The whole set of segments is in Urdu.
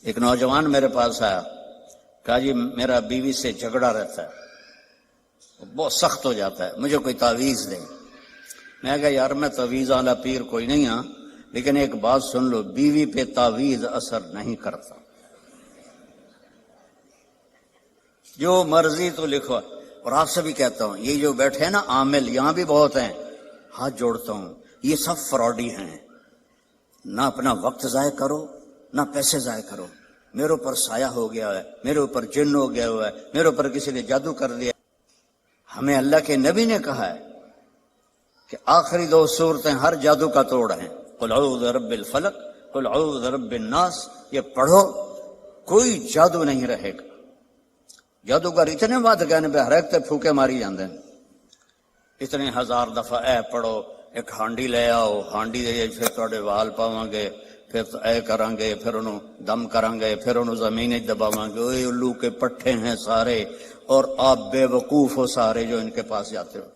ایک نوجوان میرے پاس آیا، کہا جی میرا بیوی سے جھگڑا رہتا ہے، بہت سخت ہو جاتا ہے، مجھے کوئی تعویذ دے۔ میں کہا یار میں تعویذ والا پیر کوئی نہیں ہاں، لیکن ایک بات سن لو، بیوی پہ تعویذ اثر نہیں کرتا، جو مرضی تو لکھو۔ اور آپ سے بھی کہتا ہوں، یہ جو بیٹھے ہیں نا عامل، یہاں بھی بہت ہیں، ہاتھ جوڑتا ہوں، یہ سب فراڈی ہیں۔ نہ اپنا وقت ضائع کرو، نہ پیسے ضائع کرو۔ میرے اوپر سایہ ہو گیا ہے، میرے اوپر جن ہو گیا ہوا ہے، میرے اوپر کسی نے جادو کر دیا۔ ہمیں اللہ کے نبی نے کہا ہے کہ آخری 2 صورتیں ہر جادو کا توڑ ہیں، قل اعوذ برب الفلق، قل اعوذ برب الناس۔ یہ پڑھو، کوئی جادو نہیں رہے گا۔ جادوگر اتنے بات کہنے پہ ہر ایک تے پھوکے ماری جاندے ہیں، اتنے 1000 دفعہ اے پڑھو، ایک ہانڈی لے آؤ، ہانڈی دے پھر تھوڑے وال پاواں گے، پھر اے کریں گے، پھر انہوں دم کریں گے، پھر انہوں زمین دباواں گے۔ اوے الو کے پٹھے ہیں سارے، اور آپ بے وقوف ہو سارے جو ان کے پاس جاتے ہو۔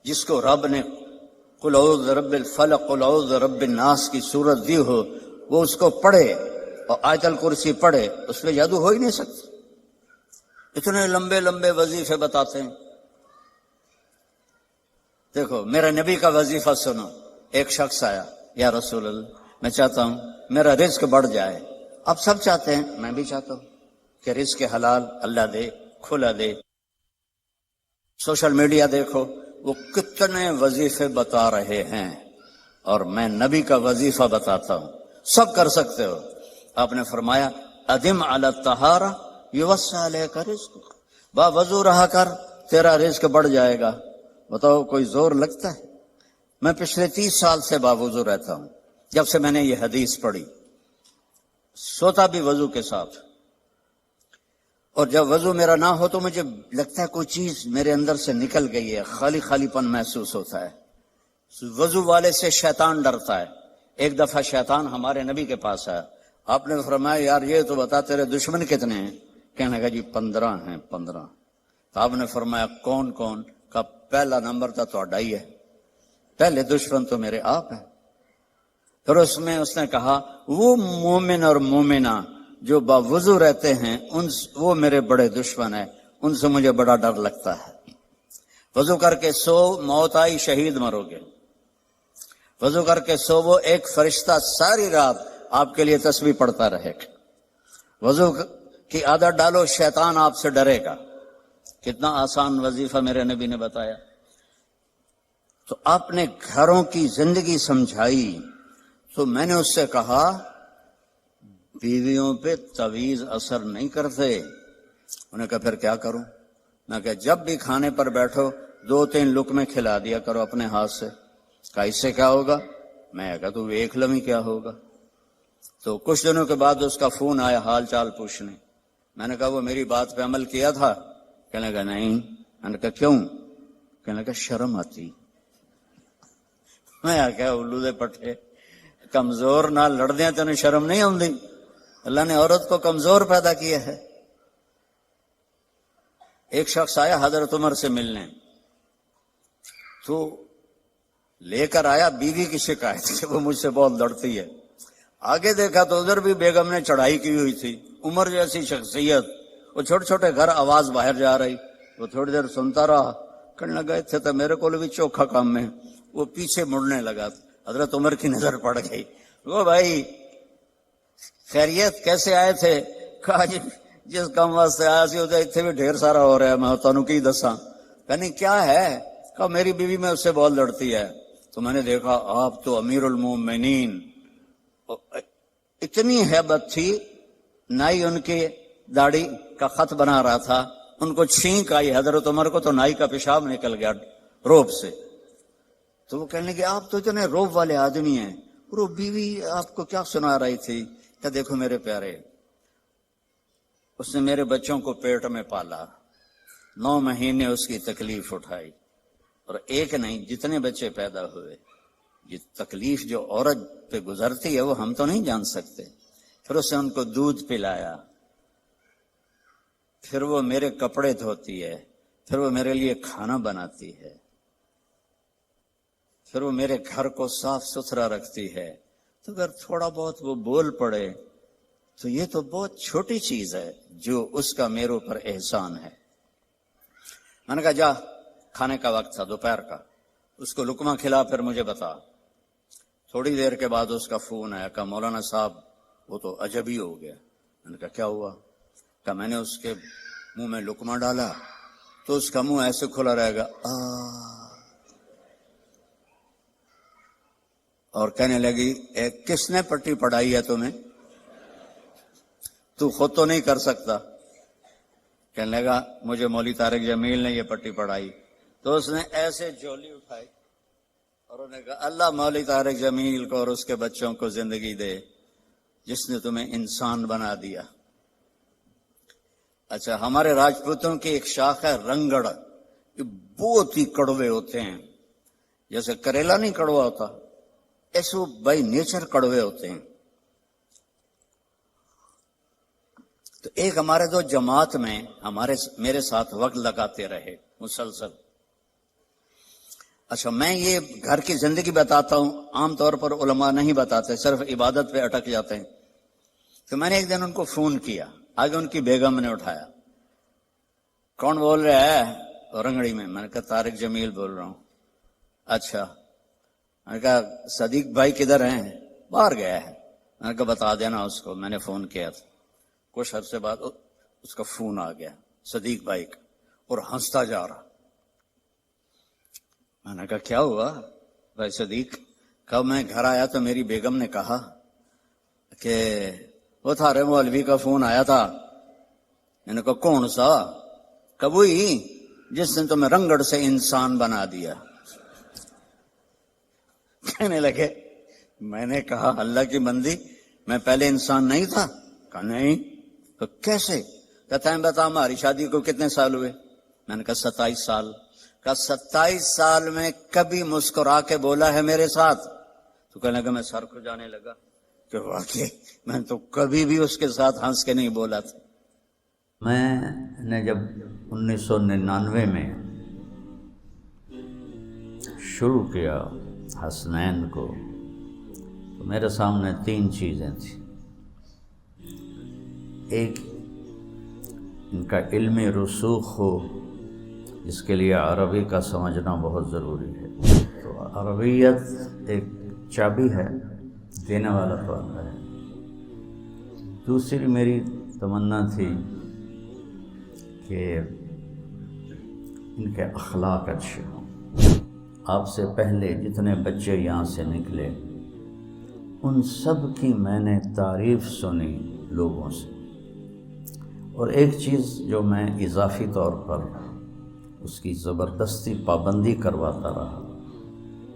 جس کو رب نے قل اعوذ برب الفلق قل اعوذ برب الناس کی صورت دی ہو، وہ اس کو پڑھے اور آیت الکرسی پڑھے، اس پہ جادو ہو ہی نہیں سکتا۔ اتنے لمبے لمبے وظیفے بتاتے ہیں۔ دیکھو میرا نبی کا وظیفہ سنو۔ ایک شخص آیا، یا رسول اللہ میں چاہتا ہوں میرا رزق بڑھ جائے۔ اب سب چاہتے ہیں، میں بھی چاہتا ہوں کہ رزق حلال اللہ دے، کھلا دے۔ سوشل میڈیا دیکھو، وہ کتنے وظیفے بتا رہے ہیں، اور میں نبی کا وظیفہ بتاتا ہوں، سب کر سکتے ہو۔ آپ نے فرمایا ادم علی الطہارہ یوسع علیک رزق، با وضو رہا کر تیرا رزق بڑھ جائے گا۔ بتاؤ کوئی زور لگتا ہے؟ میں پچھلے 30 سال سے باوضو رہتا ہوں، جب سے میں نے یہ حدیث پڑھی، سوتا بھی وضو کے ساتھ، اور جب وضو میرا نہ ہو تو مجھے لگتا ہے کوئی چیز میرے اندر سے نکل گئی ہے، خالی خالی پن محسوس ہوتا ہے۔ وضو والے سے شیطان ڈرتا ہے۔ ایک دفعہ شیطان ہمارے نبی کے پاس آیا، آپ نے فرمایا یار یہ تو بتا تیرے دشمن کتنے ہیں؟ کہنے لگا جی 15 ہیں 15۔ تو آپ نے فرمایا کون کون؟ کا پہلا نمبر تو تہاڈا ہی ہے، پہلے دشمن تو میرے آپ ہیں۔ پھر اس نے کہا وہ مومن اور مومنہ جو باوضو رہتے ہیں وہ میرے بڑے دشمن ہیں، ان سے مجھے بڑا ڈر لگتا ہے۔ وضو کر کے سو، موت آئی شہید مرو گے۔ وضو کر کے سو، وہ ایک فرشتہ ساری رات آپ کے لیے تسبیح پڑھتا رہے گا۔ وضو کی عادت ڈالو، شیطان آپ سے ڈرے گا۔ کتنا آسان وظیفہ میرے نبی نے بتایا۔ تو آپ نے گھروں کی زندگی سمجھائی، تو میں نے اس سے کہا بیویوں پہ تعویذ اثر نہیں کرتے۔ انہوں نے کہا پھر کیا کروں؟ میں کہا جب بھی کھانے پر بیٹھو 2-3 لقمے کھلا دیا کرو اپنے ہاتھ سے۔ کہا اس سے کیا ہوگا؟ میں کہا تو دیکھ لمحی کیا ہوگا۔ تو کچھ دنوں کے بعد اس کا فون آیا حال چال پوچھنے۔ میں نے کہا وہ میری بات پہ عمل کیا تھا؟ کہنے لگا نہیں۔ میں نے کہا کیوں؟ کہنے لگا شرم آتی۔ میں کہا الو دے پٹھے، کمزور نہ لڑ دیں تو شرم نہیں آتی؟ اللہ نے عورت کو کمزور پیدا کیا ہے۔ ایک شخص آیا حضرت عمر سے ملنے، تو لے کر آیا بیوی کی شکایت کہ وہ مجھ سے بہت لڑتی ہے۔ آگے دیکھا تو ادھر بھی بیگم نے چڑھائی کی ہوئی تھی، عمر جیسی شخصیت، وہ چھوٹے چھوٹے گھر آواز باہر جا رہی۔ وہ تھوڑی دیر سنتا رہا، کہنے لگا اتنے تو میرے کو بھی چوکھا کام میں۔ وہ پیچھے مڑنے لگا، حضرت عمر کی نظر پڑ گئی۔ وہ بھائی خیریت کیسے آئے تھے؟ کہا جی جس کام واسطے آیا سی اتنے بھی ڈھیر سارا ہو رہا ہے، میں تانوں کی دساں۔ کہنی کیا ہے؟ کہا میری بیوی میں اس سے بہت لڑتی ہے۔ تو میں نے دیکھا آپ تو امیر المومنین، اتنی ہیبت تھی، نائی ان کی داڑھی کا خط بنا رہا تھا، ان کو چھینک آئی حضرت عمر کو، تو نائی کا پیشاب نکل گیا روب سے۔ تو وہ کہنے لگے آپ تو اتنے روب والے آدمی ہیں، وہ بیوی آپ کو کیا سنا رہی تھی؟ کہ دیکھو میرے پیارے، اس نے میرے بچوں کو پیٹ میں پالا، 9 مہینے اس کی تکلیف اٹھائی، اور ایک نہیں جتنے بچے پیدا ہوئے، یہ تکلیف جو عورت پہ گزرتی ہے وہ ہم تو نہیں جان سکتے۔ پھر اس نے ان کو دودھ پلایا، پھر وہ میرے کپڑے دھوتی ہے، پھر وہ میرے لیے کھانا بناتی ہے، پھر وہ میرے گھر کو صاف ستھرا رکھتی ہے۔ تو اگر تھوڑا بہت وہ بول پڑے تو یہ تو بہت چھوٹی چیز ہے جو اس کا میرے اوپر احسان ہے۔ میں نے کہا جا، کھانے کا وقت تھا دوپہر کا، اس کو لقمہ کھلا پھر مجھے بتا۔ تھوڑی دیر کے بعد اس کا فون آیا، کہا مولانا صاحب وہ تو عجب ہی ہو گیا۔ میں نے کہا کیا ہوا؟ کہا میں نے اس کے منہ میں لقمہ ڈالا تو اس کا منہ ایسے کھلا رہے گا اور کہنے لگی کس نے پٹی پڑھائی ہے تمہیں؟ تو خود تو نہیں کر سکتا۔ کہنے لگا مجھے مولوی طارق جمیل نے یہ پٹی پڑھائی۔ تو اس نے ایسے جھولی اٹھائی اور انہوں نے کہا اللہ مولوی طارق جمیل کو اور اس کے بچوں کو زندگی دے جس نے تمہیں انسان بنا دیا۔ اچھا، ہمارے راجپوتوں کی ایک شاخ ہے رنگڑ، یہ بہت ہی کڑوے ہوتے ہیں، جیسے کریلا نہیں کڑوا ہوتا ایسے وہ بائی نیچر کڑوے ہوتے ہیں۔ تو ایک ہمارے دو جماعت میں میرے ساتھ وقت لگاتے رہے مسلسل۔ اچھا، میں یہ گھر کی زندگی بتاتا ہوں، عام طور پر علماء نہیں بتاتے، صرف عبادت پہ اٹک جاتے ہیں۔ تو میں نے ایک دن ان کو فون کیا، آگے ان کی بیگم نے اٹھایا، کون بول رہا ہے رنگڑی میں؟ میں نے کہا طارق جمیل بول رہا ہوں۔ اچھا، میں نے کہا صدیق بھائی کدھر ہیں؟ باہر گیا ہے۔ میں نے کہا بتا دینا اس کو میں نے فون کیا تھا۔ کچھ عرصے بعد اس کا فون آ گیا صدیق بھائی کا، اور ہنستا جا رہا۔ میں نے کہا کیا ہوا بھائی صدیق؟ کب میں گھر آیا تو میری بیگم نے کہا کہ وہ تھارے مولوی کا فون آیا تھا۔ میں نے کہا کون سا؟ کب ہوئی جس نے تمہیں رنگڑ سے انسان بنا دیا؟ کہنے لگے میں نے کہا اللہ کی بندی میں پہلے انسان نہیں تھا؟ کہا نہیں۔ تو کیسے؟ کہتا ہے بتا ہماری شادی کو کتنے سال ہوئے؟ میں نے کہا 27 سال۔ کہا 27 سال میں کبھی مسکرا کے بولا ہے میرے ساتھ؟ تو کہنے لگا میں سر کو جانے لگا کہ واقعی میں تو کبھی بھی اس کے ساتھ ہنس کے نہیں بولا تھا۔ میں نے جب 1999 میں شروع کیا حسنین کو تو میرے سامنے 3 چیزیں تھیں۔ ایک، ان کا علمی رسوخ ہو، جس کے لیے عربی کا سمجھنا بہت ضروری ہے۔ تو عربیت ایک چابی ہے، دینے والا تو اللہ ہے۔ دوسری میری تمنا تھی کہ ان کے اخلاق اچھے ہوں۔ آپ سے پہلے جتنے بچے یہاں سے نکلے ان سب کی میں نے تعریف سنی لوگوں سے، اور ایک چیز جو میں اضافی طور پر اس کی زبردستی پابندی کرواتا رہا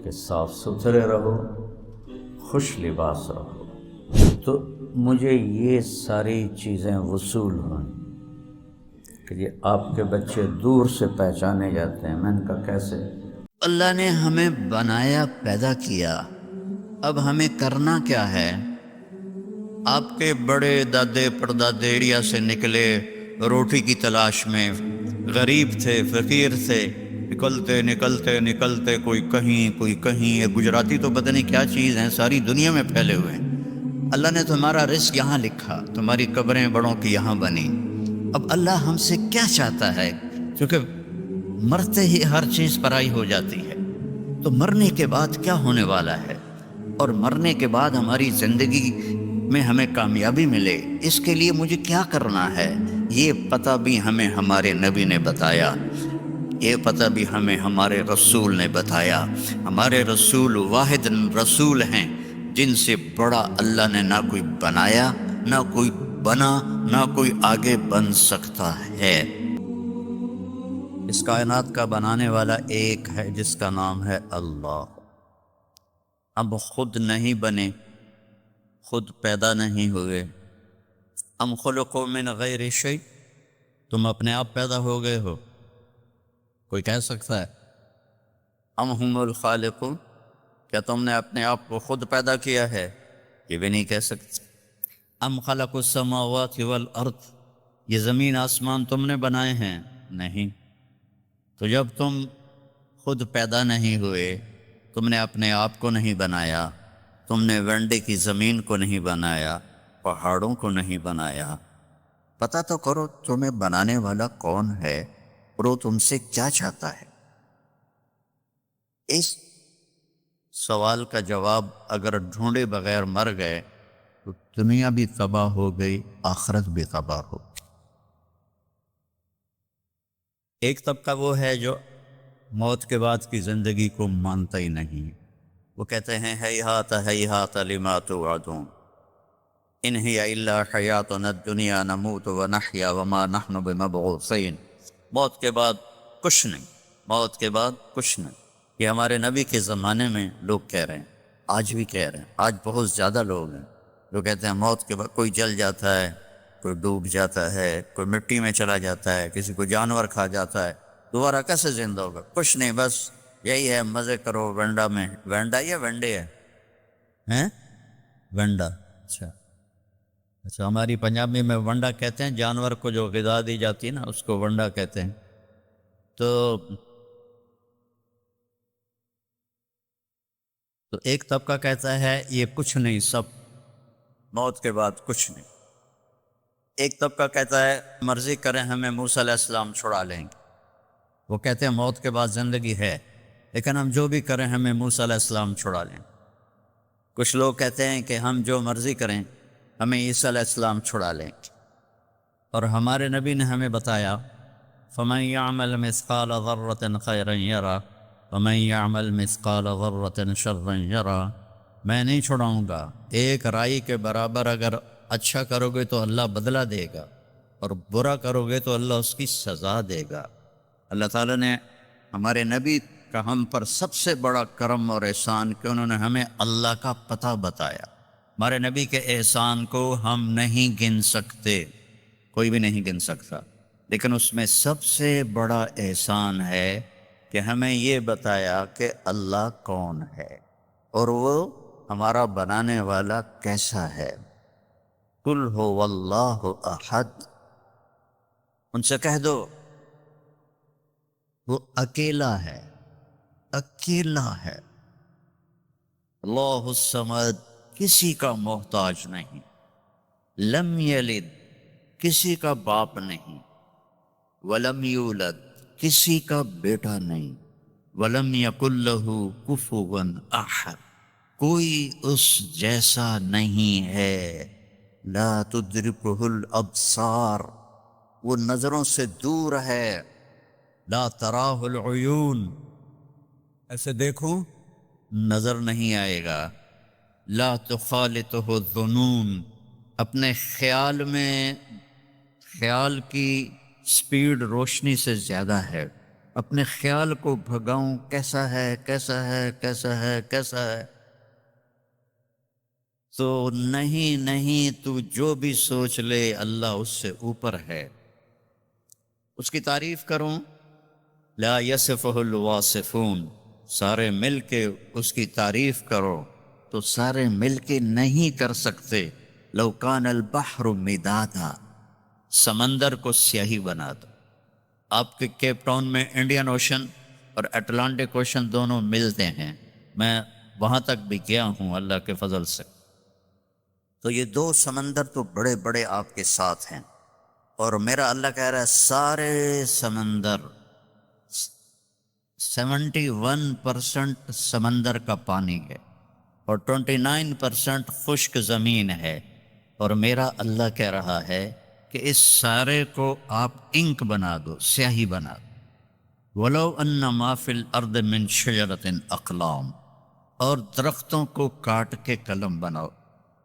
کہ صاف ستھرے رہو، خوش لباس رہو۔ تو مجھے یہ ساری چیزیں وصول ہوئیں کہ یہ آپ کے بچے دور سے پہچانے جاتے ہیں۔ میں نے کہا کیسے؟ اللہ نے ہمیں بنایا، پیدا کیا، اب ہمیں کرنا کیا ہے؟ آپ کے بڑے دادے پردادے ایریا سے نکلے روٹی کی تلاش میں، غریب تھے، فقیر تھے، نکلتے نکلتے نکلتے کوئی کہیں کوئی کہیں۔ یہ گجراتی تو پتہ نہیں کیا چیز ہیں، ساری دنیا میں پھیلے ہوئے ہیں۔ اللہ نے تمہارا رزق یہاں لکھا، تمہاری قبریں بڑوں کی یہاں بنی۔ اب اللہ ہم سے کیا چاہتا ہے؟ کیونکہ مرتے ہی ہر چیز پرائی ہو جاتی ہے، تو مرنے کے بعد کیا ہونے والا ہے، اور مرنے کے بعد ہماری زندگی میں ہمیں کامیابی ملے، اس کے لیے مجھے کیا کرنا ہے، یہ پتہ بھی ہمیں ہمارے نبی نے بتایا، یہ پتہ بھی ہمیں ہمارے رسول نے بتایا۔ ہمارے رسول واحد رسول ہیں جن سے بڑا اللہ نے نہ کوئی بنایا، نہ کوئی بنا، نہ کوئی آگے بن سکتا ہے۔ اس کائنات کا بنانے والا ایک ہے جس کا نام ہے اللہ۔ اب خود نہیں بنے، خود پیدا نہیں ہوئے۔ ام خلقوا من غیر شیء، تم اپنے آپ پیدا ہو گئے ہو؟ کوئی کہہ سکتا ہے؟ ام هم الخالقون، کیا تم نے اپنے آپ کو خود پیدا کیا ہے؟ یہ بھی نہیں کہہ سکتے۔ ام خلقوا السماوات والارض، یہ زمین آسمان تم نے بنائے ہیں؟ نہیں۔ تو جب تم خود پیدا نہیں ہوئے، تم نے اپنے آپ کو نہیں بنایا، تم نے ونڈے کی زمین کو نہیں بنایا، پہاڑوں کو نہیں بنایا، پتہ تو کرو تمہیں بنانے والا کون ہے اور وہ تم سے کیا چاہتا ہے۔ اس سوال کا جواب اگر ڈھونڈے بغیر مر گئے تو دنیا بھی تباہ ہو گئی، آخرت بھی تباہ ہو گئی۔ ایک طبقہ وہ ہے جو موت کے بعد کی زندگی کو مانتا ہی نہیں، وہ کہتے ہیں ہیہات ہیہات لما توعدون ان ہی الا حیاتنا الدنیا نموت ونحیا وما نحن بمبعوثین۔ موت کے بعد کچھ نہیں، موت کے بعد کچھ نہیں۔ یہ ہمارے نبی کے زمانے میں لوگ کہہ رہے ہیں، آج بھی کہہ رہے ہیں۔ آج بہت زیادہ لوگ ہیں جو کہتے ہیں موت کے بعد کوئی جل جاتا ہے، کوئی ڈوب جاتا ہے، کوئی مٹی میں چلا جاتا ہے، کسی کو جانور کھا جاتا ہے، دوبارہ کیسے زندہ ہوگا؟ کچھ نہیں، بس یہی ہے، مزے کرو ونڈا میں۔ ونڈا یا ونڈے ہے؟ ہیں ونڈا، اچھا ہماری پنجابی میں ونڈا کہتے ہیں جانور کو جو غذا دی جاتی ہے نا، اس کو ونڈا کہتے ہیں۔ تو ایک طبقہ کہتا ہے یہ کچھ نہیں، سب موت کے بعد کچھ نہیں۔ ایک طبقہ کہتا ہے مرضی کریں ہمیں موسیٰ علیہ السلام چھڑا لیں گے، وہ کہتے ہیں موت کے بعد زندگی ہے لیکن ہم جو بھی کریں ہمیں موسیٰ علیہ السلام چھڑا لیں۔ کچھ لوگ کہتے ہیں کہ ہم جو مرضی کریں ہمیں عیسیٰ علیہ السلام چھڑا لیں گے، اور ہمارے نبی نے ہمیں بتایا فَمَن يَعْمَلْ مِثْقَالَ ذَرَّةٍ خَيْرًا يَرَهُ وَمَن يَعْمَلْ مِثْقَالَ ذَرَّةٍ شَرًّا يَرَهُ۔ میں نہیں چھڑاؤں گا، ایک رائی کے برابر اگر اچھا کرو گے تو اللہ بدلہ دے گا، اور برا کرو گے تو اللہ اس کی سزا دے گا۔ اللہ تعالیٰ نے ہمارے نبی کا ہم پر سب سے بڑا کرم اور احسان کہ انہوں نے ہمیں اللہ کا پتہ بتایا۔ ہمارے نبی کے احسان کو ہم نہیں گن سکتے، کوئی بھی نہیں گن سکتا، لیکن اس میں سب سے بڑا احسان ہے کہ ہمیں یہ بتایا کہ اللہ کون ہے اور وہ ہمارا بنانے والا کیسا ہے۔ قل هو اللہ احد، ان سے کہہ دو وہ اکیلا ہے، اکیلا ہے۔ اللہ الصمد، کسی کا محتاج نہیں، لم یلد، کسی کا باپ نہیں، ولم یولد، کسی کا بیٹا نہیں، ولم یکن لہ کفوا احد، کوئی اس جیسا نہیں ہے۔ لا تدرکہ الابصار، وہ نظروں سے دور ہے۔ لا تراہ العیون، ایسے دیکھو نظر نہیں آئے گا۔ لا تخالطہ الظنون، اپنے خیال میں، خیال کی سپیڈ روشنی سے زیادہ ہے، اپنے خیال کو بھگاؤں کیسا ہے کیسا ہے کیسا ہے کیسا ہے، تو نہیں تو جو بھی سوچ لے اللہ اس سے اوپر ہے۔ اس کی تعریف کروں، لا یصفہ الواصفون، سارے مل کے اس کی تعریف کرو تو سارے مل کے نہیں کر سکتے۔ لو کان البحر مدادا، سمندر کو سیاہی بنا دو۔ آپ کے کیپ ٹاؤن میں انڈین اوشن اور اٹلانٹک اوشن دونوں ملتے ہیں، میں وہاں تک بھی گیا ہوں اللہ کے فضل سے۔ تو یہ دو سمندر تو بڑے بڑے آپ کے ساتھ ہیں، اور میرا اللہ کہہ رہا ہے سارے سمندر 71% سمندر کا پانی ہے اور 29% خشک زمین ہے، اور میرا اللہ کہہ رہا ہے کہ اس سارے کو آپ انک بنا دو، سیاہی بنا دو۔ وَلَوْ أَنَّ مَا فِي الْأَرْضِ مِنْ شَجَرَةٍ أَقْلَامٍ، اور درختوں کو کاٹ کے قلم بناؤ۔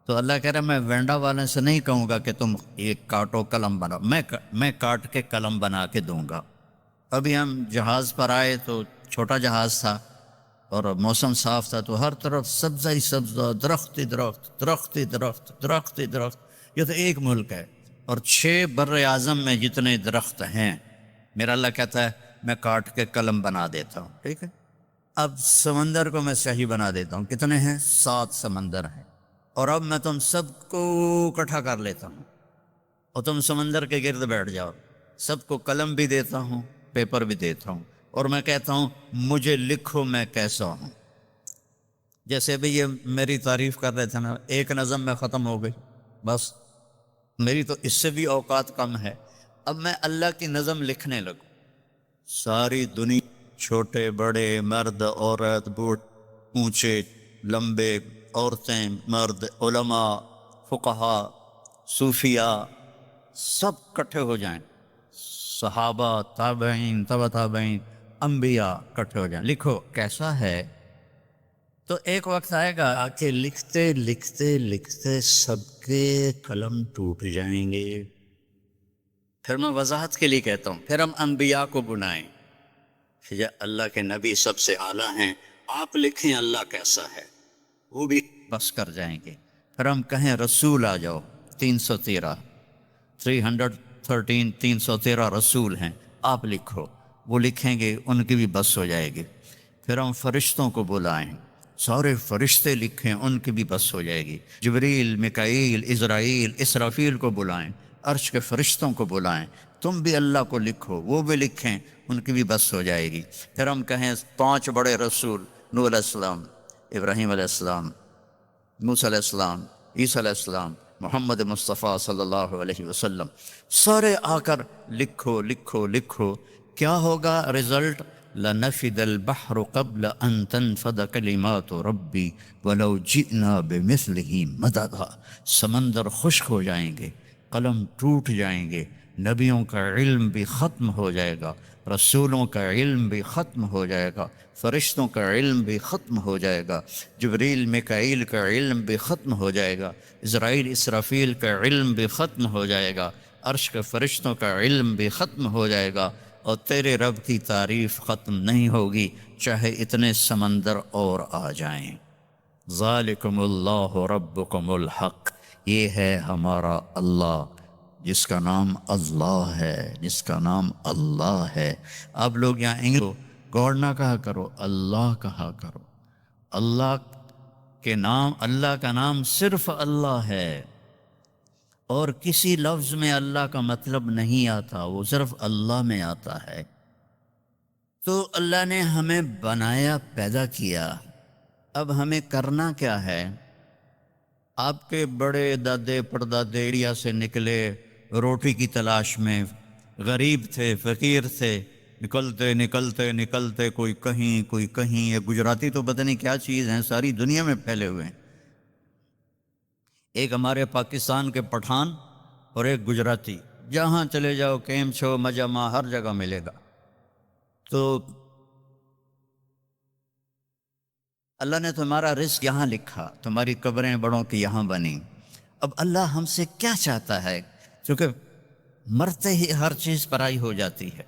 تو اللہ کہہ رہا ہے میں وینڈا والے سے نہیں کہوں گا کہ تم یہ کاٹو قلم بناؤ، میں کاٹ کے قلم بنا کے دوں گا۔ ابھی ہم جہاز پر آئے تو چھوٹا جہاز تھا اور موسم صاف تھا، تو ہر طرف سبزہ ہی سبزہ، درخت ہی درخت، درخت ہی درخت، درخت ہی درخت۔ یہ تو ایک ملک ہے اور 6 بر اعظم میں جتنے درخت ہیں، میرا اللہ کہتا ہے میں کاٹ کے قلم بنا دیتا ہوں، ٹھیک ہے۔ اب سمندر کو میں صحیح بنا دیتا ہوں، کتنے ہیں؟ 7 سمندر ہیں، اور اب میں تم سب کو اکٹھا کر لیتا ہوں اور تم سمندر کے گرد بیٹھ جاؤ، سب کو قلم بھی دیتا ہوں، پیپر بھی دیتا ہوں، اور میں کہتا ہوں مجھے لکھو میں کیسا ہوں۔ جیسے ابھی یہ میری تعریف کر رہے تھے نا، ایک نظم میں ختم ہو گئی، بس میری تو اس سے بھی اوقات کم ہے، اب میں اللہ کی نظم لکھنے لگوں، ساری دنیا، چھوٹے بڑے، مرد عورت، بوڑھ اونچے لمبے، عورتیں مرد، علماء فقہا صوفیاء سب کٹھے ہو جائیں، صحابہ تابعین تبع تابعین انبیاء کٹھے ہو جائیں، لکھو کیسا ہے؟ تو ایک وقت آئے گا کہ لکھتے لکھتے لکھتے سب کے قلم ٹوٹ جائیں گے۔ پھر میں وضاحت کے لیے کہتا ہوں، پھر ہم انبیاء کو بلائیں، یہ اللہ کے نبی سب سے اعلیٰ ہیں، آپ لکھیں اللہ کیسا ہے، وہ بھی بس کر جائیں گے۔ پھر ہم کہیں رسول آ جاؤ، 313 313 رسول ہیں، آپ لکھو، وہ لکھیں گے، ان کی بھی بس ہو جائے گی۔ پھر ہم فرشتوں کو بلائیں، سارے فرشتے لکھیں، ان کی بھی بس ہو جائے گی۔ جبریل، میکائیل، عزرائیل، اسرافیل کو بلائیں، عرش کے فرشتوں کو بلائیں، تم بھی اللہ کو لکھو، وہ بھی لکھیں، ان کی بھی بس ہو جائے گی۔ پھر ہم کہیں 5 بڑے رسول، نوح علیہ السلام، ابراہیم علیہ السلام، موسیٰ علیہ السلام، عیسیٰ علیہ السلام، محمد مصطفیٰ صلی اللہ علیہ وسلم، سارے آ کر لکھو لکھو لکھو، کیا ہوگا رزلٹ؟ لَنَفِدَ الْبَحْرُ قَبْلَ أَن تَنْفَدَ كَلِمَاتُ رَبِّي وَلَوْ جِئْنَا بِمِثْلِهِ مَدَدًا، سمندر خشک ہو جائیں گے، قلم ٹوٹ جائیں گے، نبیوں کا علم بھی ختم ہو جائے گا، رسولوں کا علم بھی ختم ہو جائے گا، فرشتوں کا علم بھی ختم ہو جائے گا، جبریل میکائیل کا علم بھی ختم ہو جائے گا، اسرائیل اسرافیل کا علم بھی ختم ہو جائے گا، عرش کے فرشتوں کا علم بھی ختم ہو جائے گا، اور تیرے رب کی تعریف ختم نہیں ہوگی چاہے اتنے سمندر اور آ جائیں۔ ذالکم اللہ ربکم الحق، یہ ہے ہمارا اللہ جس کا نام اللہ ہے، جس کا نام اللہ ہے۔ آپ لوگ یہاں انگلش گاڈ نہ کہا کرو، اللہ کہا کرو۔ اللہ کے نام، اللہ کا نام صرف اللہ ہے، اور کسی لفظ میں اللہ کا مطلب نہیں آتا، وہ صرف اللہ میں آتا ہے۔ تو اللہ نے ہمیں بنایا، پیدا کیا، اب ہمیں کرنا کیا ہے؟ آپ کے بڑے دادے پردادے انڈیا سے نکلے روٹی کی تلاش میں، غریب تھے، فقیر تھے، نکلتے نکلتے نکلتے کوئی کہیں کوئی کہیں، یہ گجراتی تو پتہ نہیں کیا چیز ہیں، ساری دنیا میں پھیلے ہوئے ہیں، ایک ہمارے پاکستان کے پٹھان اور ایک گجراتی، جہاں چلے جاؤ کیم چھو مجمع ہر جگہ ملے گا۔ تو اللہ نے تمہارا رزق یہاں لکھا، تمہاری قبریں بڑوں کی یہاں بنی، اب اللہ ہم سے کیا چاہتا ہے؟ کیونکہ مرتے ہی ہر چیز پرائی ہو جاتی ہے،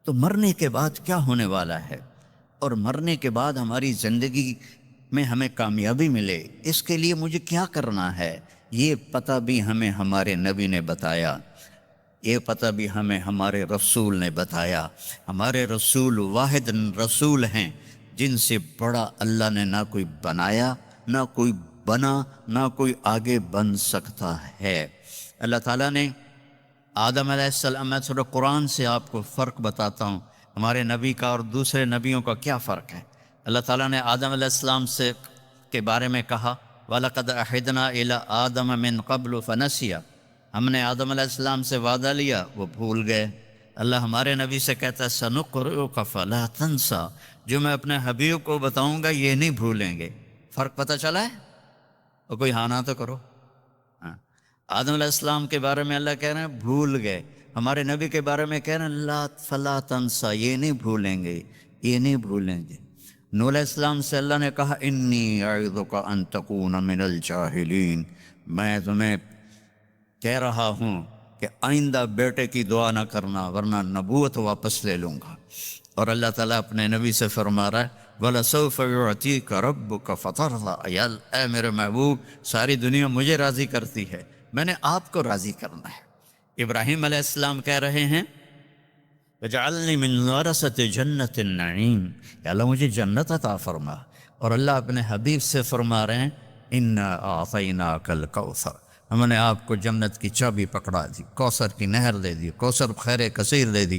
تو مرنے کے بعد کیا ہونے والا ہے، اور مرنے کے بعد ہماری زندگی میں ہمیں کامیابی ملے، اس کے لیے مجھے کیا کرنا ہے، یہ پتہ بھی ہمیں ہمارے نبی نے بتایا، یہ پتہ بھی ہمیں ہمارے رسول نے بتایا۔ ہمارے رسول واحد رسول ہیں جن سے بڑا اللہ نے نہ کوئی بنایا، نہ کوئی بنا، نہ کوئی آگے بن سکتا ہے۔ اللہ تعالیٰ نے آدم علیہ السلام، میں تھوڑا قرآن سے آپ کو فرق بتاتا ہوں، ہمارے نبی کا اور دوسرے نبیوں کا کیا فرق ہے۔ اللہ تعالیٰ نے آدم علیہ السلام سے کے بارے میں کہا وَلَقَدْ أَحِدْنَا إِلَىٰ آدَمَ مِن قَبْلُ فَنَسِيَ، ہم نے آدم علیہ السلام سے وعدہ لیا، وہ بھول گئے۔ اللہ ہمارے نبی سے کہتا ہے سَنُقْرِئُكَ فَلَا تَنسَىٰ، جو میں اپنے حبیب کو بتاؤں گا یہ نہیں بھولیں گے۔ فرق پتہ چلا ہے؟ اور کوئی ہاں نہ تو کرو۔ ہاں، آدم علیہ السلام کے بارے میں اللہ کہہ رہے ہیں بھول گئے، ہمارے نبی کے بارے میں کہہ رہے ہیں لا فلا تنسا، یہ نہیں بھولیں گے، یہ نہیں بھولیں گے۔ نوح علیہ السلام سے اللہ نے کہا انی اعظک ان تکون من الجاہلین، میں تمہیں کہہ رہا ہوں کہ آئندہ بیٹے کی دعا نہ کرنا ورنہ نبوت واپس لے لوں گا۔ اور اللہ تعالیٰ اپنے نبی سے فرما رہا ہے وَلَسَوْفَ يُعْطِيكَ رَبُّكَ فَتَرْضَىٰ، اے میرے محبوب، ساری دنیا مجھے راضی کرتی ہے، میں نے آپ کو راضی کرنا ہے۔ ابراہیم علیہ السلام کہہ رہے ہیں وَجَعَلْنِي مِنْ وَرَثَةِ جَنَّةِ النَّعِيمِ، یا اللہ مجھے جنت عطا فرما۔ اور اللہ اپنے حبیب سے فرما رہے ہیں اِنَّا أَعْطَيْنَاكَ الْكَوْثَرَ، ہم نے آپ کو جنت کی چابی پکڑا دی، کوثر کی نہر دے دی، کوثر خیر کثیر دے دی۔